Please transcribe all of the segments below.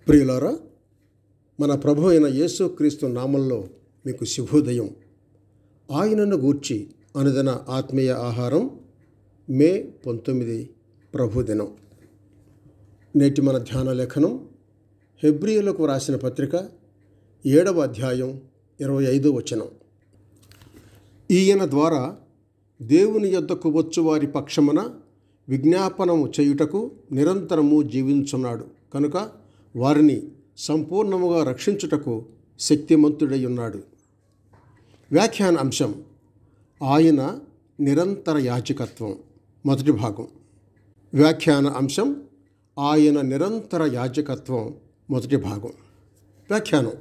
ప్రియులారా, మన ప్రభు అయిన యేసుక్రీస్తు నామంలో మీకు శుభోదయం. ఆయనను గూర్చి అనుదిన ఆత్మీయ ఆహారం మే 19 ప్రభుదినం. నేటి మన ధ్యాన లేఖనం హెబ్రీయులకు రాసిన పత్రిక 7వ అధ్యాయం 25వ వచనం. ఈయన ద్వారా దేవుని యొద్దకు వచ్చు వారి పక్షమున విజ్ఞాపనము చేయుటకు నిరంతరము జీవించున్నాడు కనుక వారిని సంపూర్ణముగా రక్షించుటకు శక్తిమంతుడై ఉన్నాడు. వ్యాఖ్యాన అంశం ఆయన నిరంతర యాజకత్వం. మొదటి భాగం. వ్యాఖ్యాన అంశం ఆయన నిరంతర యాజకత్వం. మొదటి భాగం. వ్యాఖ్యానం.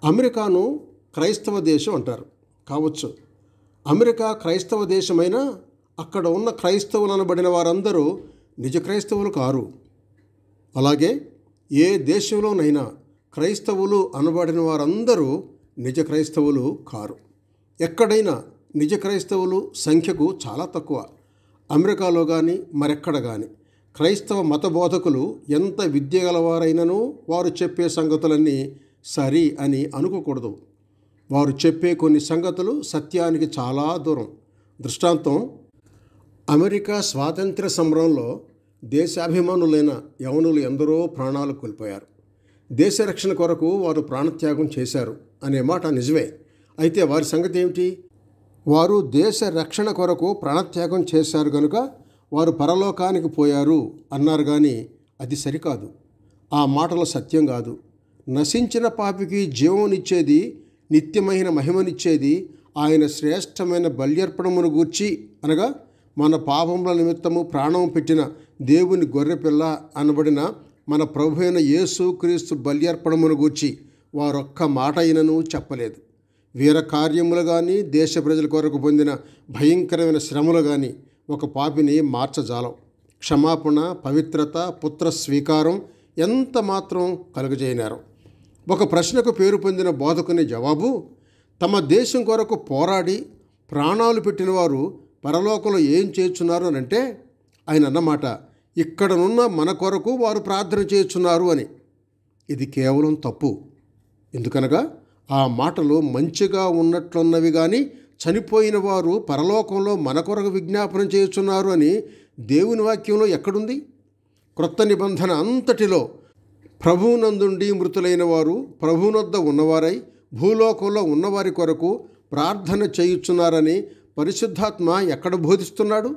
అమెరికాను క్రైస్తవ దేశం అంటారు కావచ్చు. అమెరికా క్రైస్తవ దేశమైనా అక్కడ ఉన్న క్రైస్తవులు అనబడిన వారందరూ నిజ క్రైస్తవులు కారు. అలాగే ఏ దేశంలోనైనా క్రైస్తవులు అనబడిన వారందరూ నిజ క్రైస్తవులు కారు. ఎక్కడైనా నిజ క్రైస్తవులు సంఖ్యకు చాలా తక్కువ. అమెరికాలో కానీ మరెక్కడ కానీ క్రైస్తవ మత బోధకులు ఎంత విద్య గలవారైనను వారు చెప్పే సంగతులన్నీ సరి అని అనుకోకూడదు. వారు చెప్పే కొన్ని సంగతులు సత్యానికి చాలా దూరం. దృష్టాంతం, అమెరికా స్వాతంత్ర్య సమరంలో దేశాభిమానులైన యవనులు ఎందరో ప్రాణాలు కోల్పోయారు. దేశ రక్షణ కొరకు వారు ప్రాణత్యాగం చేశారు అనే మాట నిజమే. అయితే వారి సంగతి ఏమిటి? వారు దేశ రక్షణ కొరకు ప్రాణత్యాగం చేశారు కనుక వారు పరలోకానికి పోయారు అన్నారు, కానీ అది సరికాదు. ఆ మాటలు సత్యం కాదు. నశించిన పాపికి జీవమునిచ్చేది, నిత్యమైన మహిమనిచ్చేది ఆయన శ్రేష్టమైన బల్యర్పణమును గూర్చి, అనగా మన పాపముల నిమిత్తము ప్రాణం పెట్టిన దేవుని గొర్రెపిల్ల అనబడిన మన ప్రభు అయిన యేసుక్రీస్తు బల్యర్పణమును గూర్చి వారొక్క మాట అయినను చెప్పలేదు. వీర కార్యములు కానీ దేశ ప్రజల కొరకు పొందిన భయంకరమైన శ్రమలు కానీ ఒక పాపిని మార్చజాలం. క్షమాపణ, పవిత్రత, పుత్ర స్వీకారం ఎంత మాత్రం కలుగజేయనారు. ఒక ప్రశ్నకు పేరు పొందిన బోధకుని జవాబు, తమ దేశం కొరకు పోరాడి ప్రాణాలు పెట్టిన వారు పరలోకంలో ఏం చేస్తున్నారు అని అంటే, ఆయన అన్నమాట, ఇక్కడనున్న మన కొరకు వారు ప్రార్థన చేస్తున్నారు అని. ఇది కేవలం తప్పు. ఎందుకనగా ఆ మాటలు మంచిగా ఉన్నట్లున్నవి, కానీ చనిపోయిన వారు పరలోకంలో మన కొరకు విజ్ఞాపనం చేస్తున్నారు అని దేవుని వాక్యంలో ఎక్కడుంది? క్రొత్త నిబంధన అంతటిలో ప్రభువునందుండి మృతులైన వారు ప్రభువునొద్ద ఉన్నవారై భూలోకంలో ఉన్నవారి కొరకు ప్రార్థన చేయుచున్నారని పరిశుద్ధాత్మ ఎక్కడ బోధిస్తున్నాడు?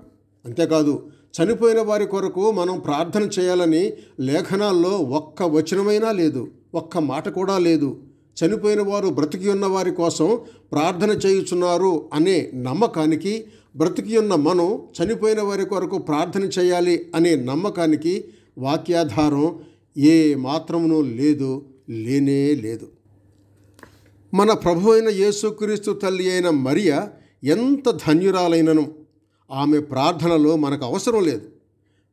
అంతేకాదు, చనిపోయిన వారి కొరకు మనం ప్రార్థన చేయాలని లేఖనాల్లో ఒక్క వచనమైనా లేదు, ఒక్క మాట కూడా లేదు. చనిపోయిన వారు బ్రతికి ఉన్న వారి కోసం ప్రార్థన చేయుచున్నారు అనే నమ్మకానికి, బ్రతికి ఉన్న మనం చనిపోయిన వారి కొరకు ప్రార్థన చేయాలి అనే నమ్మకానికి వాక్యాధారం ఏ మాత్రమును లేదు, లేనే లేదు. మన ప్రభు అయిన యేసుక్రీస్తు తల్లి అయిన మరియ ఎంత ధన్యురాలైనను ఆమె ప్రార్థనలో మనకు అవసరం లేదు.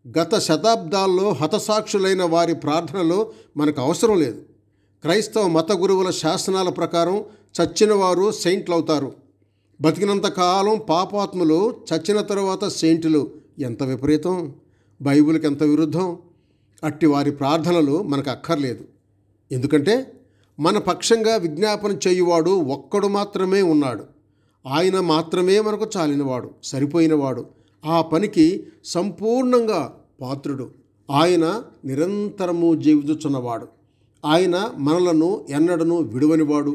గత శతాబ్దాల్లో హతసాక్షులైన వారి ప్రార్థనలో మనకు అవసరం లేదు. క్రైస్తవ మత గురువుల శాసనాల ప్రకారం చచ్చిన వారు సెయింట్లు అవుతారు. బతికినంత కాలం పాపాత్ములు, చచ్చిన తరువాత సెయింట్లు. ఎంత విపరీతం! బైబిల్కి ఎంత విరుద్ధం! అట్టి వారి ప్రార్థనలు మనకు అక్కర్లేదు. ఎందుకంటే మన పక్షంగా విజ్ఞాపన చేయువాడు ఒక్కడు మాత్రమే ఉన్నాడు. ఆయన మాత్రమే మనకు చాలినవాడు, సరిపోయినవాడు, ఆ పనికి సంపూర్ణంగా పాత్రుడు. ఆయన నిరంతరము జీవించుచున్నవాడు. ఆయన మనలను ఎన్నడను విడువనివాడు.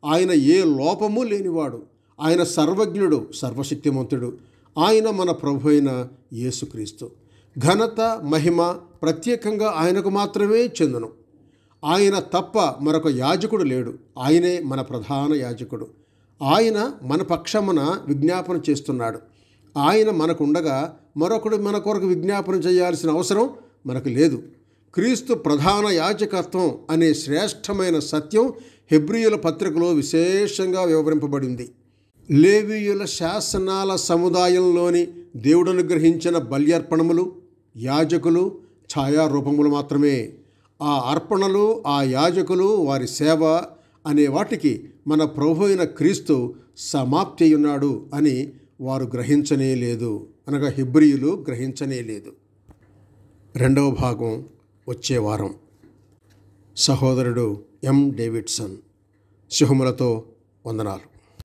ఆయన ఏ లోపము లేనివాడు. ఆయన సర్వజ్ఞుడు, సర్వశక్తిమంతుడు. ఆయన మన ప్రభు అయిన యేసుక్రీస్తు. ఘనత, మహిమ ప్రత్యేకంగా ఆయనకు మాత్రమే చెందును. ఆయన తప్ప మరొక యాజకుడు లేడు. ఆయనే మన ప్రధాన యాజకుడు. ఆయన మన పక్షమున విజ్ఞాపన చేస్తున్నాడు. ఆయన మనకుండగా మరొకడు మన కొరకు విజ్ఞాపన చేయాల్సిన అవసరం మనకు లేదు. క్రీస్తు ప్రధాన యాజకత్వం అనే శ్రేష్టమైన సత్యం హెబ్రీయుల పత్రికలో విశేషంగా వివరింపబడింది. లేవీయుల శాసనాల సముదాయంలోని దేవుడు అనుగ్రహించిన బల్యర్పణములు, యాజకులు ఛాయారూపములు మాత్రమే. ఆ అర్పణలు, ఆ యాజకులు, వారి సేవ అనే వాటికి మన ప్రభు అయిన క్రీస్తు సమాప్తి అయ్యున్నాడు అని వారు గ్రహించనే లేదు, అనగా హెబ్రీయులు గ్రహించనే లేదు. రెండవ భాగం వచ్చే వారం. సహోదరుడు ఎం. డేవిడ్సన్. శుభములతో వందనాలు.